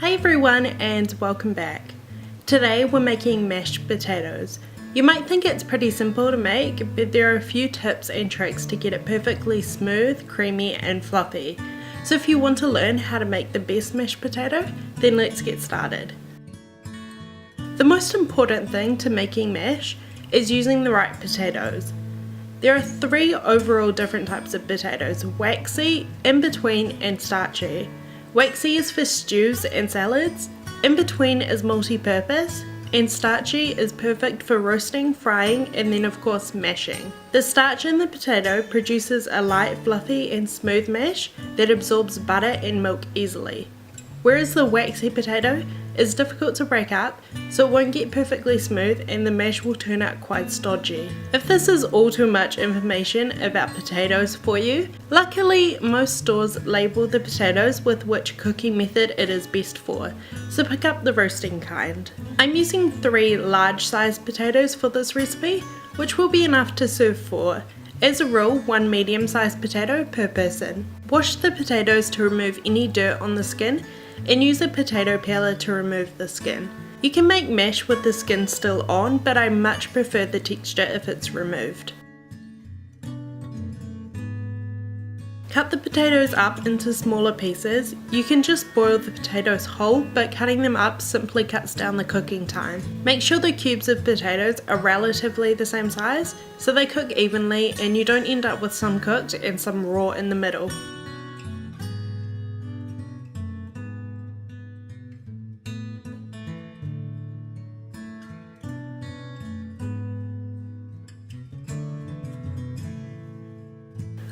Hi everyone and welcome back. Today we're making mashed potatoes. You might think it's pretty simple to make, but there are a few tips and tricks to get it perfectly smooth, creamy and fluffy. So if you want to learn how to make the best mashed potato, then let's get started. The most important thing to making mash is using the right potatoes. There are three overall different types of potatoes: waxy, in between and starchy. Waxy is for stews and salads, in between is multi-purpose, and starchy is perfect for roasting, frying, and then of course mashing. The starch in the potato produces a light, fluffy, and smooth mash that absorbs butter and milk easily. Whereas the waxy potato is difficult to break up, so it won't get perfectly smooth and the mash will turn out quite stodgy. If this is all too much information about potatoes for you, luckily most stores label the potatoes with which cooking method it is best for, so pick up the roasting kind. I'm using 3 large sized potatoes for this recipe, which will be enough to serve 4. As a rule, 1 medium sized potato per person. Wash the potatoes to remove any dirt on the skin and use a potato peeler to remove the skin. You can make mash with the skin still on, but I much prefer the texture if it's removed. Cut the potatoes up into smaller pieces. You can just boil the potatoes whole, but cutting them up simply cuts down the cooking time. Make sure the cubes of potatoes are relatively the same size so they cook evenly and you don't end up with some cooked and some raw in the middle.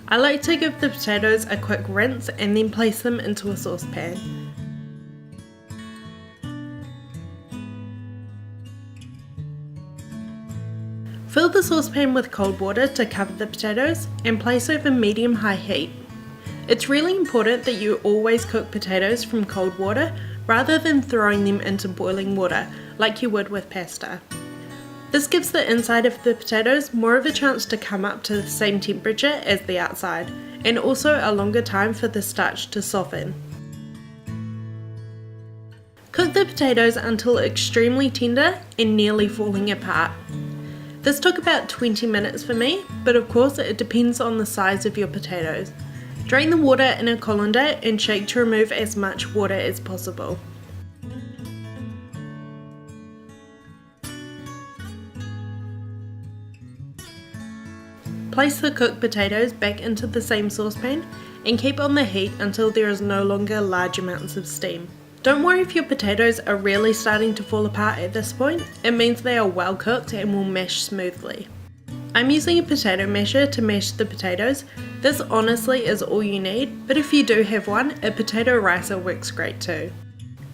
I like to give the potatoes a quick rinse and then place them into a saucepan. Fill the saucepan with cold water to cover the potatoes and place over medium-high heat. It's really important that you always cook potatoes from cold water rather than throwing them into boiling water like you would with pasta. This gives the inside of the potatoes more of a chance to come up to the same temperature as the outside, and also a longer time for the starch to soften. Cook the potatoes until extremely tender and nearly falling apart. This took about 20 minutes for me, but of course it depends on the size of your potatoes. Drain the water in a colander and shake to remove as much water as possible. Place the cooked potatoes back into the same saucepan and keep on the heat until there is no longer large amounts of steam. Don't worry if your potatoes are really starting to fall apart at this point, it means they are well cooked and will mash smoothly. I'm using a potato masher to mash the potatoes. This honestly is all you need, but if you do have one, a potato ricer works great too.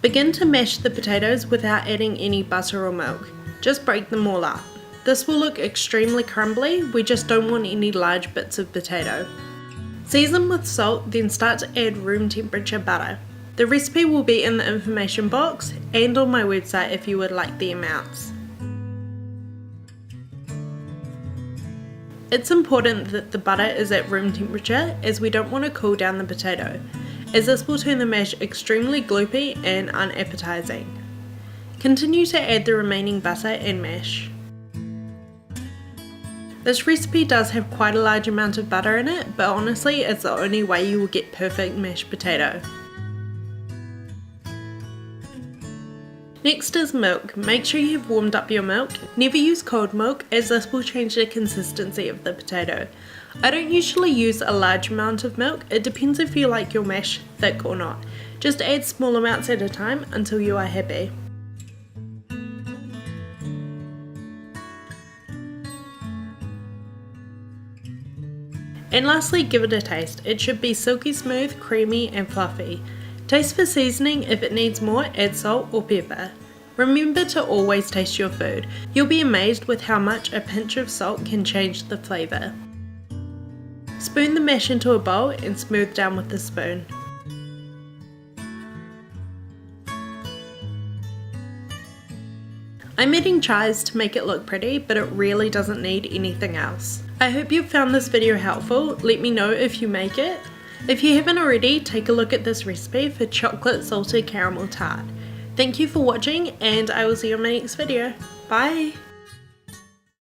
Begin to mash the potatoes without adding any butter or milk, just break them all up. This will look extremely crumbly, we just don't want any large bits of potato. Season with salt, then start to add room temperature butter. The recipe will be in the information box and on my website if you would like the amounts. It's important that the butter is at room temperature as we don't want to cool down the potato, as this will turn the mash extremely gloopy and unappetizing. Continue to add the remaining butter and mash. This recipe does have quite a large amount of butter in it, but honestly it's the only way you will get perfect mashed potato. Next is milk. Make sure you have warmed up your milk. Never use cold milk as this will change the consistency of the potato. I don't usually use a large amount of milk, it depends if you like your mash thick or not. Just add small amounts at a time until you are happy. And lastly, give it a taste. It should be silky smooth, creamy and fluffy. Taste for seasoning. If it needs more, add salt or pepper. Remember to always taste your food. You'll be amazed with how much a pinch of salt can change the flavour. Spoon the mash into a bowl and smooth down with the spoon. I'm adding chives to make it look pretty, but it really doesn't need anything else. I hope you found this video helpful. Let me know if you make it. If you haven't already, take a look at this recipe for chocolate salted caramel tart. Thank you for watching, and I will see you in my next video. Bye!